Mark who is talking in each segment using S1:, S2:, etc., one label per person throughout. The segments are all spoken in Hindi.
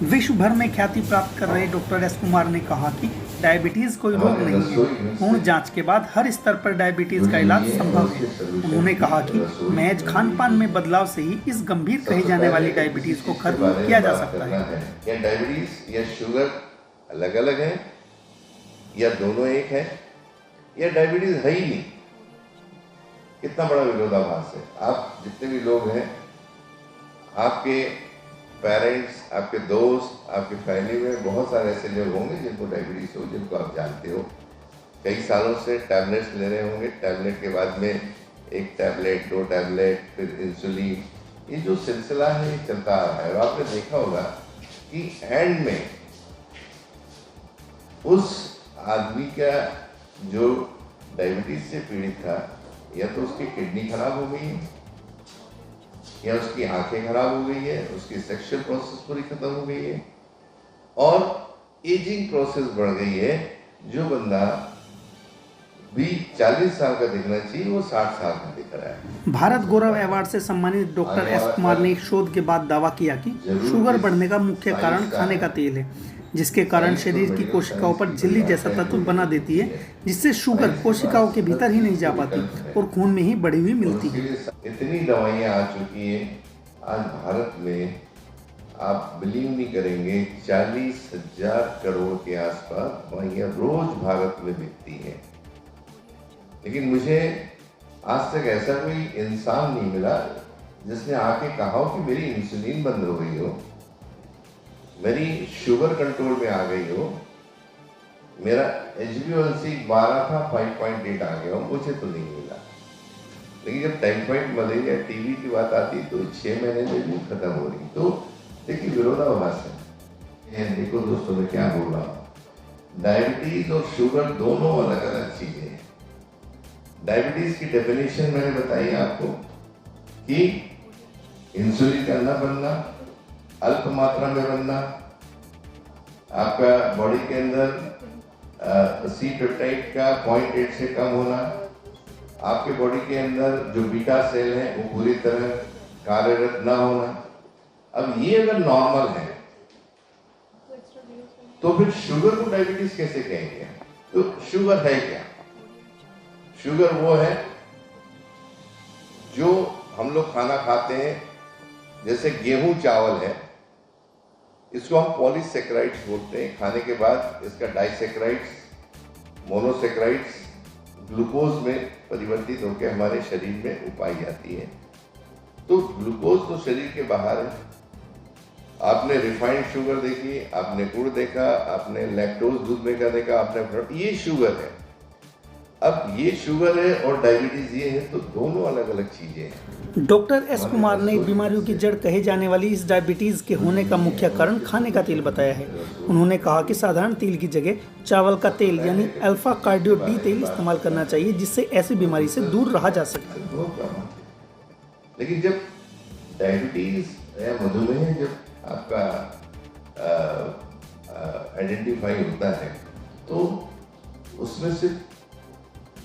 S1: विश्व भर में ख्याति प्राप्त कर रहे डॉक्टर एस कुमार ने कहा कि डायबिटीज कोई रोग नहीं है। पूर्ण जांच के बाद हर स्तर पर डायबिटीज का इलाज संभव है। उन्होंने कहा कि महज खान पान में बदलाव से ही इस गंभीर कही जाने वाली डायबिटीज को खत्म किया जा सकता है।
S2: क्या डायबिटीज या शुगर अलग अलग है या दोनों एक है या डायबिटीज है ही नहीं? कितना बड़ा विरोधाभास है। आप जितने भी लोग हैं, आपके पेरेंट्स, आपके दोस्त, आपके फैमिली में बहुत सारे ऐसे लोग होंगे जिनको डायबिटीज हो, जिनको आप जानते हो। कई सालों से टैबलेट्स ले रहे होंगे, टैबलेट के बाद में एक टैबलेट, 2 टैबलेट, फिर इंसुलिन, ये जो सिलसिला है ये चलता आ रहा है। और आपने देखा होगा कि एंड में उस आदमी का जो डायबिटीज से पीड़ित था, या तो उसकी किडनी खराब हो गई है, या उसकी आंखें खराब हो गई है, उसकी सेक्सुअल प्रोसेस पूरी खत्म हो गई है, और एजिंग प्रोसेस बढ़ गई है। जो बंदा भी 40 साल का दिखना चाहिए वो 60 साल का दिख रहा है।
S1: भारत गौरव अवार्ड से सम्मानित डॉक्टर एस कुमार ने एक शोध के बाद दावा किया कि शुगर बढ़ने का मुख्य कारण खाने का तेल है, जिसके कारण शरीर की कोशिकाओं पर झिल्ली जैसा तत्व बना देती है, जिससे शुगर कोशिकाओं के भीतर ही नहीं जा पाती और खून में ही बढ़ी हुई मिलती है।
S2: इतनी दवाइयाँ आ चुकी हैं आज भारत में, आप बिलीव नहीं करेंगे, 40,000 करोड़ के आसपास दवाइयाँ रोज भारत में बिकती हैं। लेकिन मुझे आज तक ऐसा कोई इंसान नहीं मिला जिसने आके कहा हो कि मेरी इंसुलिन बंद हो गई हो, मेरी शुगर कंट्रोल में आ गई हो, मेरा HbA1c 12 था 5.8 आ गया हो। मुझे तो नहीं मिला। लेकिन जब टाइफाइड, मलेरिया, टीबी की बात आती तो 6 महीने में भी खत्म हो रही। तो देखिए विरोधाभास है। देखो दोस्तों, मैं क्या बोल रहा हूँ, डायबिटीज और शुगर दोनों अलग अलग चीजें हैं। डायबिटीज की डेफिनेशन मैंने बताई आपको कि इंसुलिन का न बनना, अल्प मात्रा में बनना, आपका बॉडी के अंदर सी पेप्टाइड का 0.8 से कम होना, आपके बॉडी के अंदर जो बीटा सेल है वो पूरी तरह कार्यरत न होना। अब ये अगर नॉर्मल है तो फिर शुगर को डायबिटीज कैसे कहेंगे? तो शुगर है क्या? शुगर वो है जो हम लोग खाना खाते हैं, जैसे गेहूं चावल है, इसको हम पॉलीसेक्राइड्स बोलते हैं। खाने के बाद इसका डाइसेक्राइड्स, मोनोसेक्राइड्स ग्लूकोज में परिवर्तित होकर हमारे शरीर में पाई जाती है। तो ग्लूकोज तो शरीर के बाहर है। आपने रिफाइंड शुगर देखी, आपने गुड़ देखा, आपने लैक्टोज दूध में का देखा, आपने, ये शुगर है। अब ये शुगर है और डायबिटीज ये है, तो दोनों अलग अलग चीजें हैं।
S1: डॉक्टर एस कुमार ने बीमारियों की जड़ कहे जाने वाली इस डायबिटीज के होने का मुख्य कारण खाने का तेल बताया है। उन्होंने कहा कि साधारण तेल की जगह चावल का तेल यानी अल्फा कार्डियो डी तेल इस्तेमाल करना चाहिए, जिससे ऐसी बीमारी से दूर रहा जा सके।
S2: लेकिन जब डायबिटीज या मधुमेह जब आपका आइडेंटिफाई होता है तो उसमें से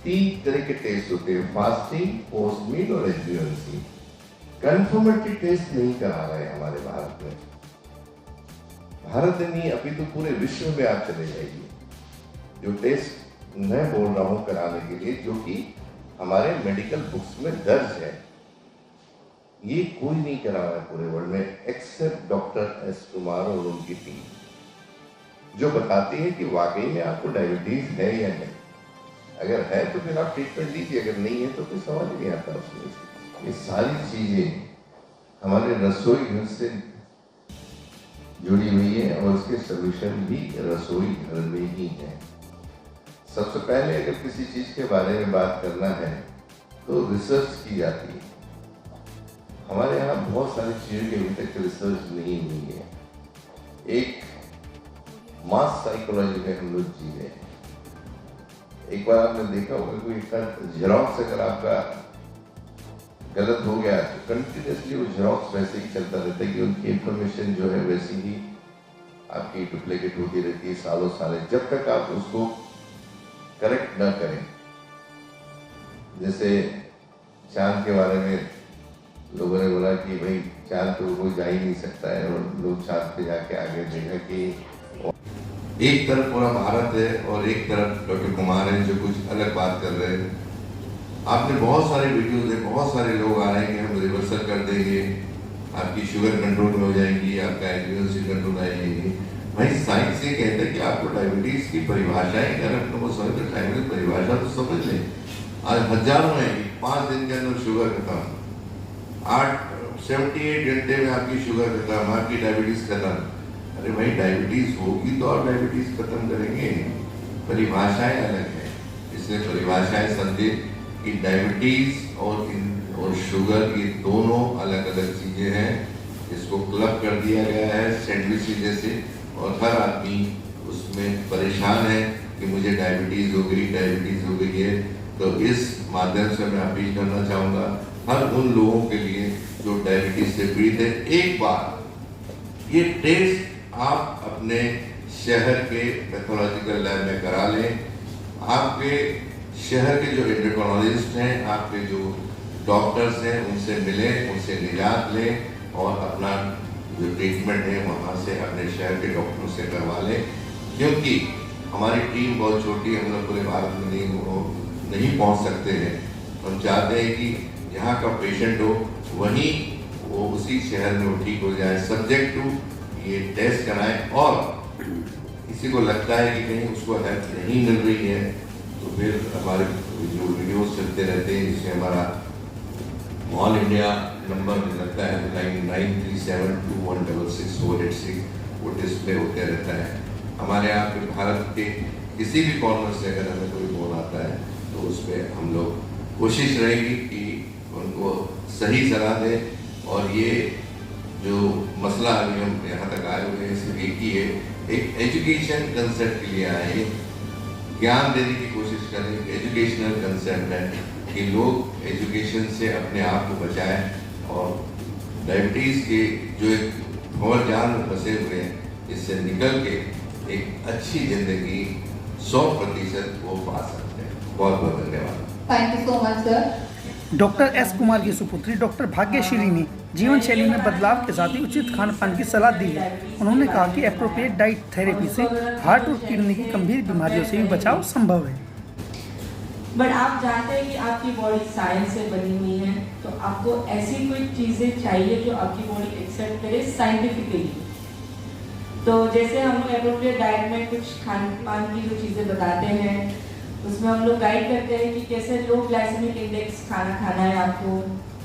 S2: 3 तरह के टेस्ट होते हैं, फास्टिंग, पोस्ट मील और HbA1c। कंफर्मेटरी टेस्ट नहीं करा रहे हमारे भारत में। भारत में नहीं, अभी तो पूरे विश्व में आप चले जाइए, जो टेस्ट मैं बोल रहा हूं कराने के लिए, जो कि हमारे मेडिकल बुक्स में दर्ज है, ये कोई नहीं करा रहा है पूरे वर्ल्ड में एक्सेप्ट डॉक्टर एस कुमार और उनकी टीम, जो बताती है कि वाकई में आपको डायबिटीज है या नहीं। अगर है तो फिर आप ट्रीटमेंट लीजिए, अगर नहीं है तो कोई सवाल ही नहीं आता उसमें। ये सारी चीजें हमारे रसोई घर से जुड़ी हुई है और उसके सोल्यूशन भी रसोई घर में ही है। सबसे पहले अगर किसी चीज के बारे में बात करना है तो रिसर्च की जाती है। हमारे यहाँ बहुत सारी चीजों की अभी तक रिसर्च नहीं हुई है। एक मास साइकोलॉजी में हम लोग जी रहे हैं। एक बार आपने देखा होगा कोई जेरोक्स अगर आपका गलत हो गया तो कंटिन्यूसली वो जेरोक्स वैसे ही चलता रहता है कि उनकी इंफॉर्मेशन जो है वैसी ही आपकी डुप्लीकेट होती रहती है सालों साल, जब तक आप उसको करेक्ट ना करें। जैसे चांद के बारे में लोगों ने बोला कि भाई ख्याल तो वो जा ही नहीं सकता है। और लोग छात्र पे जाके आगे देखा कि एक तरफ पूरा भारत है और एक तरफ डॉक्टर कुमार है जो कुछ अलग बात कर रहे हैं। आपने बहुत सारे वीडियोज है, बहुत सारे लोग आ रहे हैं कि हम रिवर्सल कर देंगे, आपकी शुगर कंट्रोल में हो जाएगी, आपका एच कंट्रोल आ जाएगी। भाई साइंस ये कहता है कि आपको डायबिटीज की परिभाषाएं अगर वो समझ तो डायबिटीज परिभाषा तो समझ लें। आज हजारों है कि 5 दिन के अंदर शुगर खत्म, 78 घंटे में आपकी शुगर खत्म, आपकी डायबिटीज खत्म। अरे भाई डायबिटीज होगी तो आप डायबिटीज खत्म करेंगे। परिभाषाएं अलग है, इसलिए परिभाषाएं समझे कि डायबिटीज और शुगर ये दोनों अलग अलग चीजें हैं। इसको क्लब कर दिया गया है सैंडविच जैसे, और हर आदमी उसमें परेशान है कि मुझे डायबिटीज हो गई है। तो इस माध्यम से मैं अपील करना चाहूँगा हर उन लोगों के लिए जो डायबिटीज से पीड़ित है, एक बार ये टेस्ट आप अपने शहर के पैथोलॉजिकल लैब में करा लें। आपके शहर के जो एंडोक्राइनोलॉजिस्ट हैं, आपके जो डॉक्टर्स हैं, उनसे मिलें, उनसे निजात लें और अपना जो ट्रीटमेंट है वहाँ से अपने शहर के डॉक्टरों से करवा लें। क्योंकि हमारी टीम बहुत छोटी है, हम लोग पूरे भारत में नहीं पहुँच सकते हैं। हम चाहते हैं कि यहाँ का पेशेंट हो वहीं वो उसी शहर में वो ठीक हो जाए, सब्जेक्ट टू ये टेस्ट कराएं। और किसी को लगता है कि कहीं उसको हेल्प नहीं मिल रही है तो फिर हमारे जो वीडियोस चलते रहते हैं, जिससे हमारा ऑल इंडिया नंबर लगता है 9372166486 वो डिस्प्ले होते रहता है। हमारे यहाँ पे भारत के किसी भी कॉर्नर से अगर हमें कोई फोन आता है तो उस पर हम लोग कोशिश रहेगी कि उनको सही सलाह दें। और ये जो मसला अभी हम यहाँ तक आए हुए हैं सिर्फ एक ही है, एक एजुकेशन कंसेप्ट के लिए आए हैं, ज्ञान देने की कोशिश करें। एजुकेशनल कंसेप्ट है कि लोग एजुकेशन से अपने आप को बचाएं और डायबिटीज़ के जो एक भंवर जाल में फंसे हुए हैं इससे निकल के एक अच्छी जिंदगी 100% वो पा सकते हैं। बहुत बहुत धन्यवाद।
S3: Thank you so much sir.
S1: Doctor S Kumar की सुपुत्री डॉक्टर भाग्यश्री ने जीवन शैली में बदलाव के साथ ही उचित खान पान की सलाह दी है। उन्होंने कहा कि एप्रोप्रिएट डाइट थेरेपी से हार्ट और किडनी की गंभीर बीमारियों से भी बचाव संभव है।
S4: बट आप जानते हैं कि आपकी बॉडी साइंस से बनी हुई है, तो आपको ऐसी कोई चीज़ें चाहिए जो आपकी बॉडी एक्सेप्ट करे साइंटिफिकली। तो जैसे हम लोग एप्रोप्रिएट डाइट में कुछ खान पान की जो चीज़ें बताते हैं उसमें हम लोग गाइड करते हैं कि कैसे लो ग्लाइसेमिक इंडेक्स खाना खाना है, आपको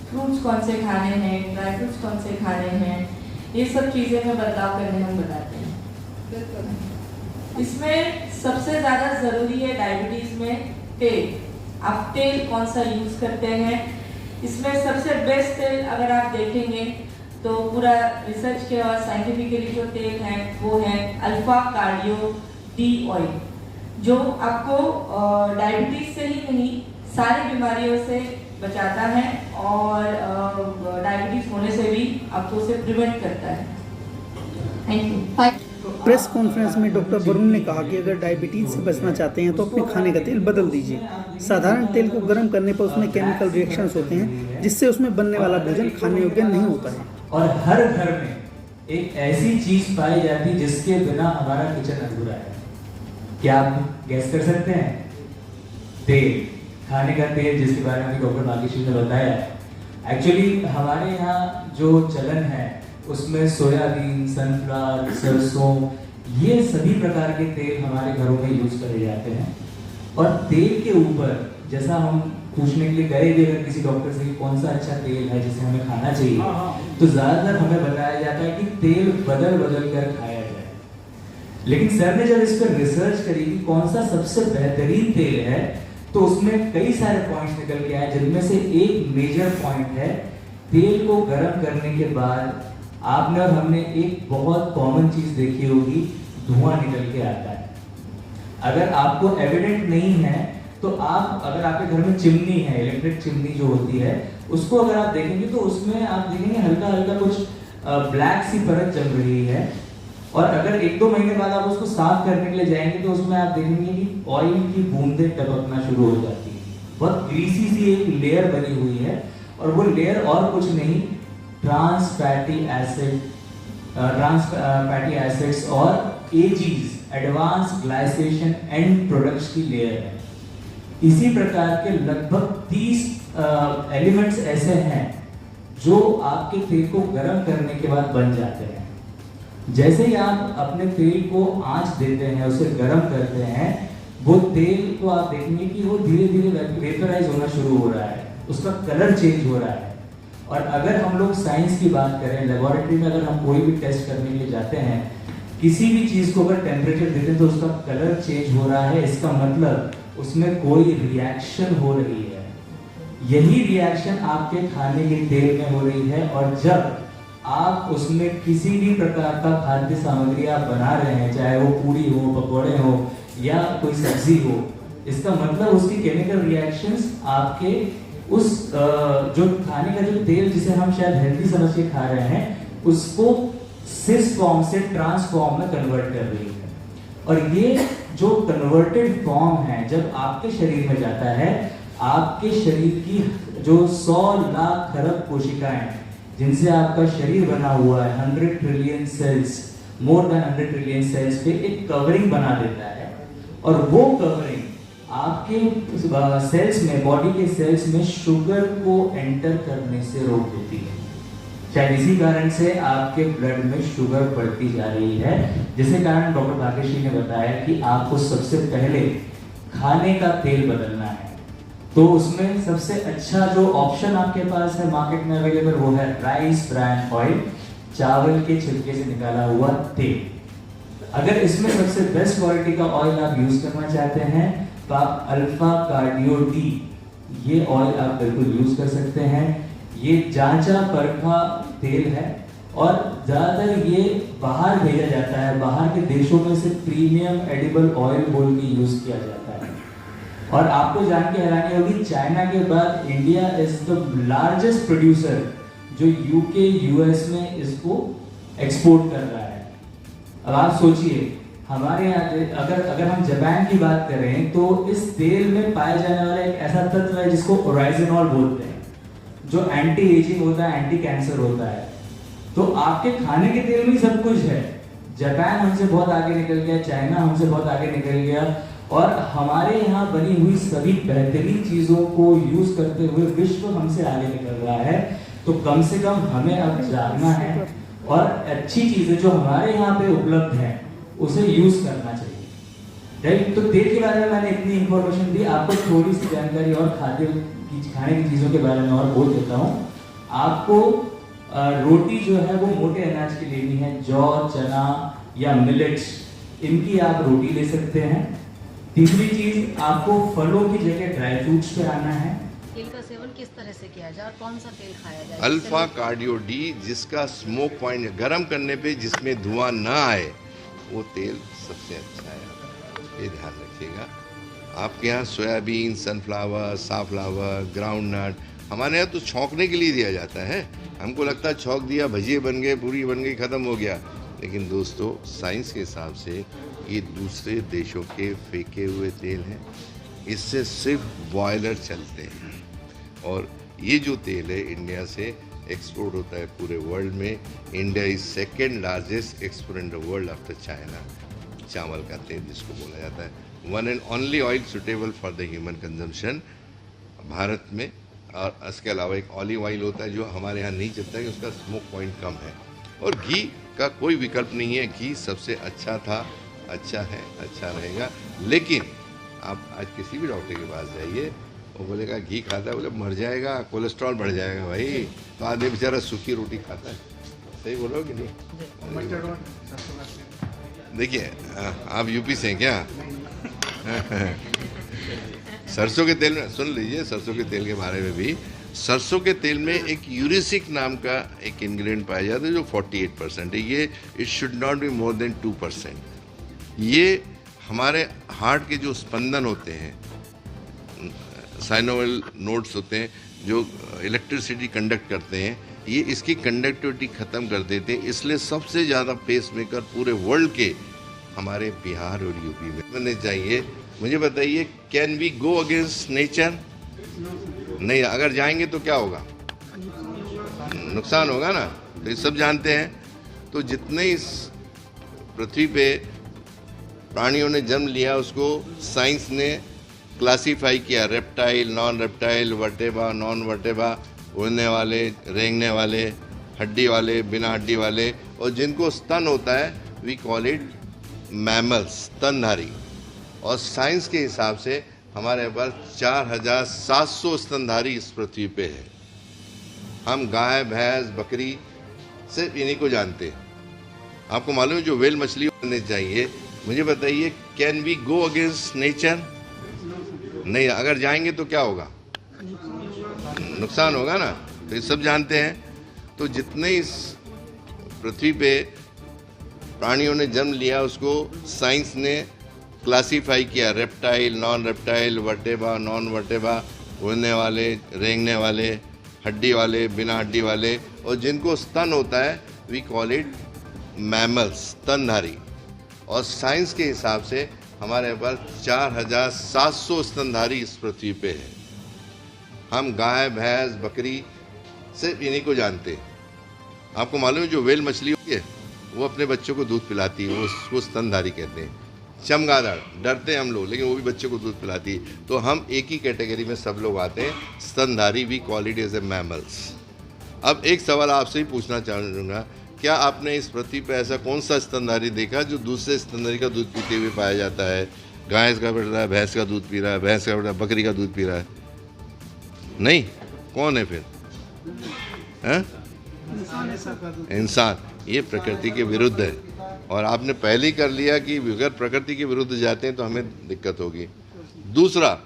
S4: फ्रूट्स कौन से खाने हैं, ड्राई फ्रूट्स कौन से खाने हैं, ये सब चीज़ें में बदलाव करने हम बताते हैं। इसमें सबसे ज़्यादा ज़रूरी है डायबिटीज़ में तेल। आप तेल कौन सा यूज़ करते हैं, इसमें सबसे बेस्ट तेल अगर आप देखेंगे तो पूरा रिसर्च के और साइंटिफिकली जो तेल है वो है अल्फा कार्डियो डी ऑयल, जो आपको डायबिटीज से ही नहीं सारी बीमारियों से बचाता है और डायबिटीज होने से भी आपको उसे प्रिवेंट करता है। Thank you.
S1: प्रेस कॉन्फ्रेंस में डॉक्टर वरुण ने कहा कि अगर डायबिटीज से बचना चाहते हैं तो अपने खाने का तेल बदल दीजिए। साधारण तेल को गर्म करने पर उसमें केमिकल रिएक्शंस होते हैं जिससे उसमें बनने वाला भोजन खाने योग्य नहीं होता है।
S5: और हर घर में एक ऐसी चीज पाई जाती है जिसके बिना हमारा किचन अधूरा है। क्या आप गैस कर सकते हैं? तेल, खाने का तेल, जिसके बारे में डॉक्टर भाग्यश्री ने बताया। एक्चुअली हमारे यहाँ जो चलन है उसमें सोयाबीन, सनफ्लावर, सरसों, ये सभी प्रकार के तेल हमारे घरों में यूज करे जाते हैं। और तेल के ऊपर जैसा हम पूछने के लिए गए भी अगर किसी डॉक्टर से कि कौन सा अच्छा तेल है जिसे हमें खाना चाहिए, तो ज्यादातर हमें बताया जाता है कि तेल बदल बदल कर खाया जाए। लेकिन सर ने जब इस पर रिसर्च करी कि कौन सा सबसे बेहतरीन तेल है तो उसमें कई सारे पॉइंट्स निकल के आए, जिनमें से एक मेजर पॉइंट है तेल को गर्म करने के बाद आपने और हमने एक बहुत कॉमन चीज देखी होगी, धुआं निकल के आता है। अगर आपको एविडेंट नहीं है तो आप अगर आपके घर में चिमनी है, इलेक्ट्रिक चिमनी जो होती है, उसको अगर आप देखेंगे तो उसमें आप देखेंगे हल्का हल्का कुछ ब्लैक सी परत जम रही है। और अगर 1-2 महीने बाद आप उसको साफ करने के लिए जाएंगे तो उसमें आप देखेंगे कि ऑयल की बूंदें टपकना शुरू हो जाती है। बहुत ग्रीसी सी एक लेयर बनी हुई है और वो लेयर और कुछ नहीं ट्रांस फैटी एसिड्स और एजीज, एडवांस ग्लाइसेशन एंड प्रोडक्ट्स की लेयर है। इसी प्रकार के लगभग 30 एलिमेंट्स ऐसे हैं जो आपके तेल को गर्म करने के बाद बन जाते हैं। जैसे ही आप अपने तेल को आंच देते हैं, उसे गर्म करते हैं, वो तेल को आप देखेंगे कि वो धीरे धीरे वेपराइज होना शुरू हो रहा है, उसका कलर चेंज हो रहा है। और अगर हम लोग साइंस की बात करें, लेबोरेटरी में अगर हम कोई भी टेस्ट करने के लिए जाते हैं, किसी भी चीज को अगर टेम्परेचर देते हैं तो उसका कलर चेंज हो रहा है, इसका मतलब उसमें कोई रिएक्शन हो रही है। यही रिएक्शन आपके खाने के तेल में हो रही है। और जब आप उसमें किसी भी प्रकार का खाद्य सामग्री आप बना रहे हैं, चाहे वो पूरी हो, पकौड़े हो या कोई सब्जी हो, इसका मतलब उसकी केमिकल रिएक्शंस आपके उस जो खाने का जो तेल जिसे हम शायद हेल्दी समझ के खा रहे हैं, उसको सिस फॉर्म से ट्रांस फॉर्म में कन्वर्ट कर रही है। और ये जो कन्वर्टेड फॉर्म है जब आपके शरीर में जाता है, आपके शरीर की जो 100 लाख खरब कोशिकाएं जिनसे आपका शरीर बना हुआ है, 100 trillion cells, more than 100 trillion cells पे एक कवरिंग बना देता है। और वो कवरिंग आपके सेल्स में, बॉडी के सेल्स में शुगर को एंटर करने से रोक देती है। शायद इसी कारण से आपके ब्लड में शुगर बढ़ती जा रही है, जिसके कारण डॉक्टर भाग्यश्री ने बताया कि आपको सबसे पहले खाने का तेल बदलना है। तो उसमें सबसे अच्छा जो ऑप्शन आपके पास है मार्केट में अवेलेबल, वो है राइस ब्रान ऑयल, चावल के छिलके से निकाला हुआ तेल। अगर इसमें सबसे बेस्ट क्वालिटी का ऑयल आप यूज करना चाहते हैं तो आप अल्फा कार्डियो डी ये ऑयल आप बिल्कुल यूज कर सकते हैं। ये जांचा परखा तेल है और ज्यादातर ये बाहर भेजा जाता है, बाहर के देशों में से प्रीमियम एडिबल ऑयल बोल के यूज किया जाता है। और आपको जान के हैरानी होगी, चाइना के बाद India is the largest producer जो यूके यूएस में इसको एक्सपोर्ट कर रहा है। अब आप सोचिए, हमारे यहाँ अगर हम जापान की बात करें तो इस तेल में पाया जाने वाला एक ऐसा तत्व है जिसको ओराइजनॉल बोलते हैं, जो एंटी एजिंग होता है, एंटी कैंसर होता है। तो आपके खाने के तेल में सब कुछ है। जापान हमसे बहुत आगे निकल गया, चाइना हमसे बहुत आगे निकल गया, और हमारे यहाँ बनी हुई सभी बेहतरीन चीजों को यूज करते हुए विश्व हमसे आगे निकल रहा है। तो कम से कम हमें अब जागना है और अच्छी चीजें जो हमारे यहाँ पे उपलब्ध हैं उसे यूज करना चाहिए, राइट। तो तेल के बारे में मैंने इतनी इंफॉर्मेशन दी, आपको थोड़ी सी जानकारी और खाने की चीजों के बारे में और बोल देता हूँ। आपको रोटी जो है वो मोटे अनाज की लेनी है, जौ, चना या मिलेट्स, इनकी आप रोटी ले सकते हैं। तीसरी चीज, आपको फलों की जगह ड्राई फ्रूट्स पे आना है।
S3: तेल का सेवन किस तरह से किया जाए और कौन सा तेल खाया जाए?
S2: अल्फा कार्डियो डी, जिसका स्मोक पॉइंट गर्म करने पे जिसमें धुआं ना आए, वो तेल सबसे अच्छा है, ये ध्यान रखिएगा। आपके यहाँ सोयाबीन, सनफ्लावर, साफ्लावर, ग्राउंड नट, हमारे यहाँ तो छौंकने के लिए दिया जाता है। हमको लगता है छौंक दिया, भजिए बन गए, पूरी बन गई, ख़त्म हो गया। लेकिन दोस्तों, साइंस के हिसाब से ये दूसरे देशों के फेंके हुए तेल हैं। इससे सिर्फ बॉयलर चलते हैं और ये जो तेल है इंडिया से एक्सपोर्ट होता है पूरे वर्ल्ड में। India is second largest export in the world after China. चावल का तेल जिसको बोला जाता है, one and only oil suitable for the human consumption Bharat में। और इसके अलावा एक ऑलिव ऑयल होता है जो हमारे यहाँ नहीं चलता है, उसका स्मोक पॉइंट कम है। और घी का कोई विकल्प नहीं है, घी सबसे अच्छा था, अच्छा है, अच्छा रहेगा। लेकिन आप आज किसी भी डॉक्टर के पास जाइए, वो बोलेगा घी खाता है, बोले मर जाएगा, कोलेस्ट्रॉल बढ़ जाएगा। भाई तो आदमी बेचारा सूखी रोटी खाता है, सही बोलो कि नहीं? देखिए, आप यूपी से हैं क्या? सरसों के तेल में सुन लीजिए, सरसों के तेल के बारे में भी। सरसों के तेल में एक यूरिसिक नाम का एक इंग्रेडिएंट पाया जाता है जो 48% है। ये it should not be more than 2%। ये हमारे हार्ट के जो स्पंदन होते हैं, साइनोवियल नोड्स होते हैं जो इलेक्ट्रिसिटी कंडक्ट करते हैं, ये इसकी कंडक्टिविटी ख़त्म कर देते हैं। इसलिए सबसे ज़्यादा पेसमेकर पूरे वर्ल्ड के हमारे बिहार और यूपी में बनने चाहिए। मुझे बताइए, can we go against nature? नहीं, अगर जाएंगे तो क्या होगा? नुकसान होगा ना, तो ये सब जानते हैं। तो जितने इस पृथ्वी पे प्राणियों ने जन्म लिया उसको साइंस ने क्लासीफाई किया, रेप्टाइल, नॉन रेप्टाइल, वर्टेबा, नॉन वर्टेबा, उड़ने वाले, रेंगने वाले, हड्डी वाले, बिना हड्डी वाले, और जिनको स्तन होता है वी कॉल इट मैमल्स, स्तनधारी। और साइंस के हिसाब से हमारे पास 4700 स्तनधारी इस पृथ्वी पे है। हम गाय, भैंस, बकरी सिर्फ इन्हीं को जानते हैं। आपको मालूम है जो व्हेल मछली होनी चाहिए, मुझे बताइए can we go against nature? नहीं, अगर जाएंगे तो क्या होगा? नुकसान होगा ना, तो ये सब जानते हैं। तो जितने इस पृथ्वी पे प्राणियों ने जन्म लिया उसको साइंस ने क्लासीफाई किया, रेप्टाइल, नॉन रेप्टाइल, वर्टेबा, नॉन वर्टेबा, उड़ने वाले, रेंगने वाले, हड्डी वाले, बिना हड्डी वाले, और जिनको स्तन होता है वी कॉल इट मैमल्स, स्तनधारी। और साइंस के हिसाब से हमारे पास 4700 स्तनधारी इस पृथ्वी पे है। हम गाय, भैंस, बकरी सिर्फ इन्हीं को जानते हैं। आपको मालूम है जो व्हेल मछली होती है वो अपने बच्चों को दूध पिलाती है, वो उसको स्तनधारी कहते हैं। चमगादड़, डरते हैं हम लोग, लेकिन वो भी बच्चों को दूध पिलाती है। तो हम एक ही कैटेगरी में सब लोग आते हैं, स्तनधारी, we call it as a mammals. अब एक सवाल आपसे ही पूछना चाहूँगा, क्या आपने इस पृथ्वी पर ऐसा कौन सा स्तनधारी देखा जो दूसरे स्तनधारी का दूध पीते हुए पाया जाता है? गाय का बढ़ रहा है, भैंस का दूध पी रहा है, भैंस का बढ़ रहा है, बकरी का दूध पी रहा है? नहीं, कौन है फिर? है इंसान। ये प्रकृति के विरुद्ध है, और आपने पहले ही कर लिया कि अगर प्रकृति के विरुद्ध जाते हैं तो हमें दिक्कत होगी। दूसरा,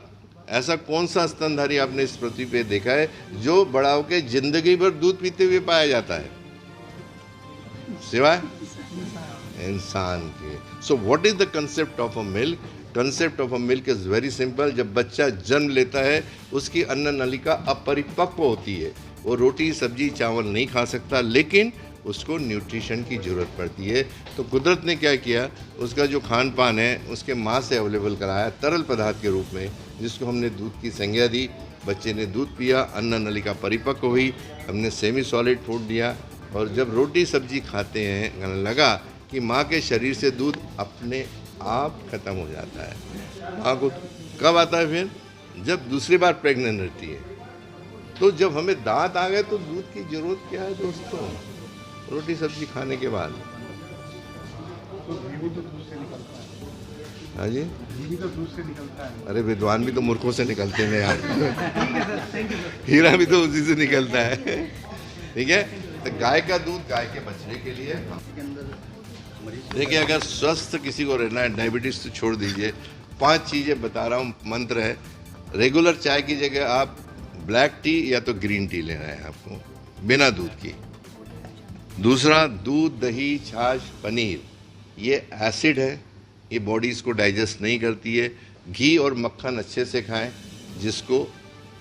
S2: ऐसा कौन सा स्तनधारी आपने इस पृथ्वी पे देखा है जो बड़ा होकर जिंदगी भर दूध पीते हुए पाया जाता है सिवाय इंसान के? So what is the concept of a milk? Concept of a milk is very simple. जब बच्चा जन्म लेता है उसकी अन्न नलिका अपरिपक्व होती है, वो रोटी, सब्जी, चावल नहीं खा सकता, लेकिन उसको न्यूट्रिशन की ज़रूरत पड़ती है। तो कुदरत ने क्या किया, उसका जो खान पान है उसके माँ से अवेलेबल कराया तरल पदार्थ के रूप में, जिसको हमने दूध की संज्ञा दी। बच्चे ने दूध पिया, अन्न नलिका परिपक्व हुई, हमने सेमी सॉलिड फूड दिया, और जब रोटी सब्जी खाते हैं लगा कि माँ के शरीर से दूध अपने आप खत्म हो जाता है। माँ को कब आता है? फिर जब दूसरी बार प्रेग्नेंट रहती है। तो जब हमें दांत आ गए तो दूध की जरूरत क्या है दोस्तों? रोटी सब्जी खाने के बाद। हाँ जी, तो दूध से निकलता है। अरे विद्वान भी तो मूर्खों से निकलते हैं यार। हीरा भी तो उसी से निकलता है। ठीक है, तो गाय का दूध गाय के बचने के लिए। देखिए, अगर स्वस्थ किसी को रहना है, डायबिटीज तो छोड़ दीजिए, 5 चीजें बता रहा हूँ, मंत्र है। रेगुलर चाय की जगह आप ब्लैक टी या तो ग्रीन टी लेना है आपको, बिना दूध की। दूसरा, दूध, दही, छाछ, पनीर, ये एसिड है, ये बॉडी इसको डाइजेस्ट नहीं करती है। घी और मक्खन अच्छे से खाएं, जिसको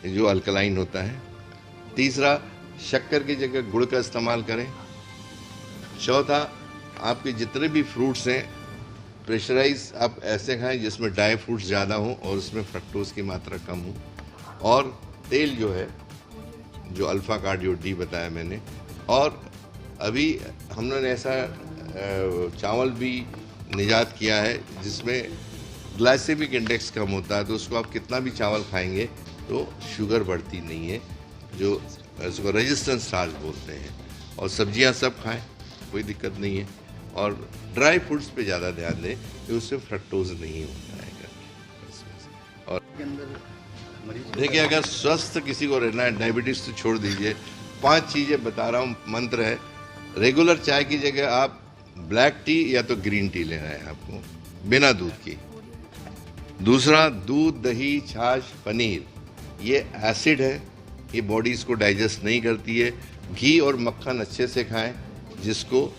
S2: जो अल्कलाइन होता है। तीसरा, शक्कर की जगह गुड़ का इस्तेमाल करें। चौथा, आपके जितने भी फ्रूट्स हैं प्रेशराइज आप ऐसे खाएं जिसमें ड्राई फ्रूट्स ज़्यादा हों और उसमें फ्रक्टोज की मात्रा कम हो। और तेल जो है, जो अल्फा कार्डियो डी बताया मैंने। और अभी हमने ऐसा चावल भी निजात किया है जिसमें ग्लाइसेमिक इंडेक्स कम होता है, तो उसको आप कितना भी चावल खाएंगे तो शुगर बढ़ती नहीं है, जो इसको रेजिस्टेंस स्टार्च बोलते हैं। और सब्जियां सब खाएं, कोई दिक्कत नहीं है। और ड्राई फ्रूट्स पे ज़्यादा ध्यान दें कि उससे फ्रक्टोज नहीं होता है। और देखिए, अगर स्वस्थ किसी को रहना है, डायबिटीज तो छोड़ दीजिए, 5 चीज़ें बता रहा हूँ, मंत्र है। रेगुलर चाय की जगह आप ब्लैक टी या तो ग्रीन टी लेना है आपको, बिना दूध की। दूसरा, दूध, दही, छाछ, पनीर, ये एसिड है, ये बॉडी इसको डाइजेस्ट नहीं करती है। घी और मक्खन अच्छे से खाएं, जिसको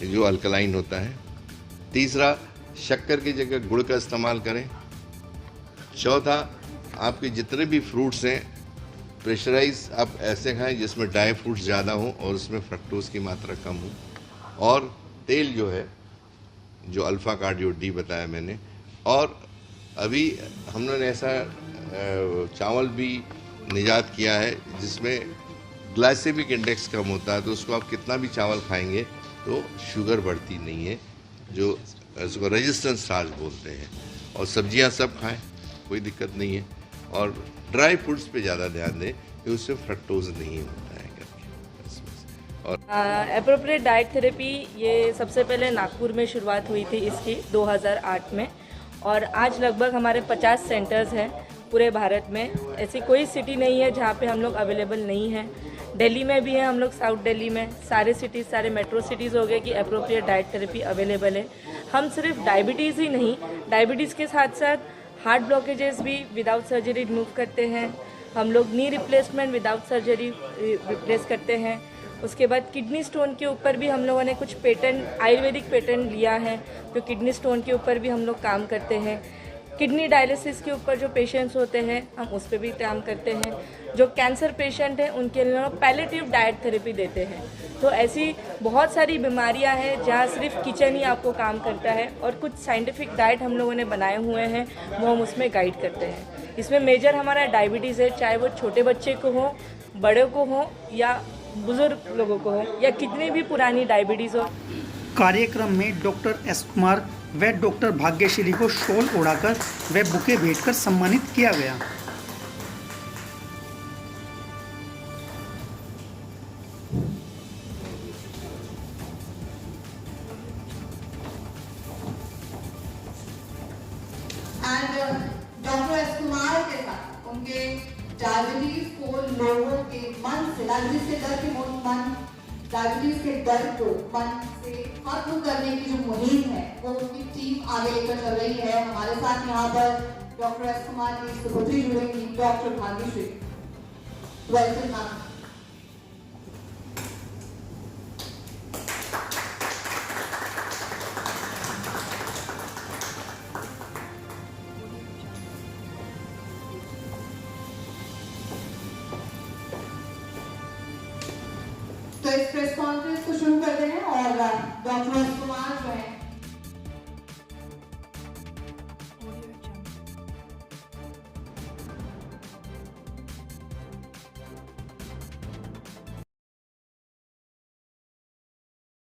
S2: जो अल्कलाइन होता है। तीसरा, शक्कर की जगह गुड़ का इस्तेमाल करें। चौथा, आपके जितने भी फ्रूट्स हैं प्रेशराइज आप ऐसे खाएं जिसमें ड्राई फ्रूट्स ज़्यादा हों और उसमें फ्रक्टोज की मात्रा कम हो। और तेल जो है, जो अल्फा कार्डियो डी बताया मैंने। और अभी हमने ऐसा चावल भी निजात किया है जिसमें ग्लाइसेमिक इंडेक्स कम होता है, तो उसको आप कितना भी चावल खाएंगे तो शुगर बढ़ती नहीं है, जो इसको रेजिस्टेंस स्टार्च बोलते हैं। और सब्जियां सब खाएं, कोई दिक्कत नहीं है। और ड्राई फ्रूट्स पे ज़्यादा ध्यान दें कि उससे फ्रक्टोज नहीं होता है करके। और
S4: एप्रोप्रिएट डाइट थेरेपी ये सबसे पहले नागपुर में शुरुआत हुई थी इसकी 2008 में, और आज लगभग हमारे 50 सेंटर्स हैं पूरे भारत में। ऐसी कोई सिटी नहीं है जहाँ पे हम लोग अवेलेबल नहीं हैं। दिल्ली में भी है हम लोग, साउथ दिल्ली में, सारे सिटीज़, सारे मेट्रो सिटीज़ हो गए कि एप्रोप्रिएट डाइट थेरेपी अवेलेबल है। हम सिर्फ डायबिटीज़ ही नहीं, डायबिटीज़ के साथ साथ हार्ट ब्लॉकेजेस भी विदाउट सर्जरी रिमूव करते हैं। हम लोग knee replacement without surgery replace करते हैं। उसके बाद किडनी स्टोन के ऊपर भी हम लोगों ने कुछ पेटेंट, आयुर्वेदिक पेटेंट लिया है, तो किडनी स्टोन के ऊपर भी हम लोग काम करते हैं। किडनी डायलिसिस के ऊपर जो पेशेंट्स होते हैं हम उस पर भी काम करते हैं। जो कैंसर पेशेंट हैं उनके लिए पैलेटिव डाइट थेरेपी देते हैं। तो ऐसी बहुत सारी बीमारियां हैं जहां सिर्फ किचन ही आपको काम करता है, और कुछ साइंटिफिक डाइट हम लोगों ने बनाए हुए हैं, वो हम उसमें गाइड करते हैं। इसमें मेजर हमारा डायबिटीज़ है, चाहे वो छोटे बच्चे को हो, बड़े को हो, या बुजुर्ग लोगों को हो, या कितनी भी पुरानी डायबिटीज़ हो।
S1: कार्यक्रम में डॉक्टर एस कुमार व डॉक्टर भाग्यश्री को शॉल ओढ़ाकर व बुके भेंटकर सम्मानित किया गया।
S6: डॉक्टर एस कुमार के साथ उनके डायबिटीज को लोगों के मन से, डायबिटीज के डर के मन, डायबिटीज के डर को मन से खत्म करने की जो मुहिम है वो उनकी टीम आगे लेकर चल रही है। हमारे साथ यहाँ पर डॉक्टर एस कुमार की सुपुत्री जुड़ेंगी, डॉक्टर भाग्यश्री। Welcome ma'am. तो इस प्रेस कॉन्फ्रेंस को शुरू करते हैं और डॉक्टर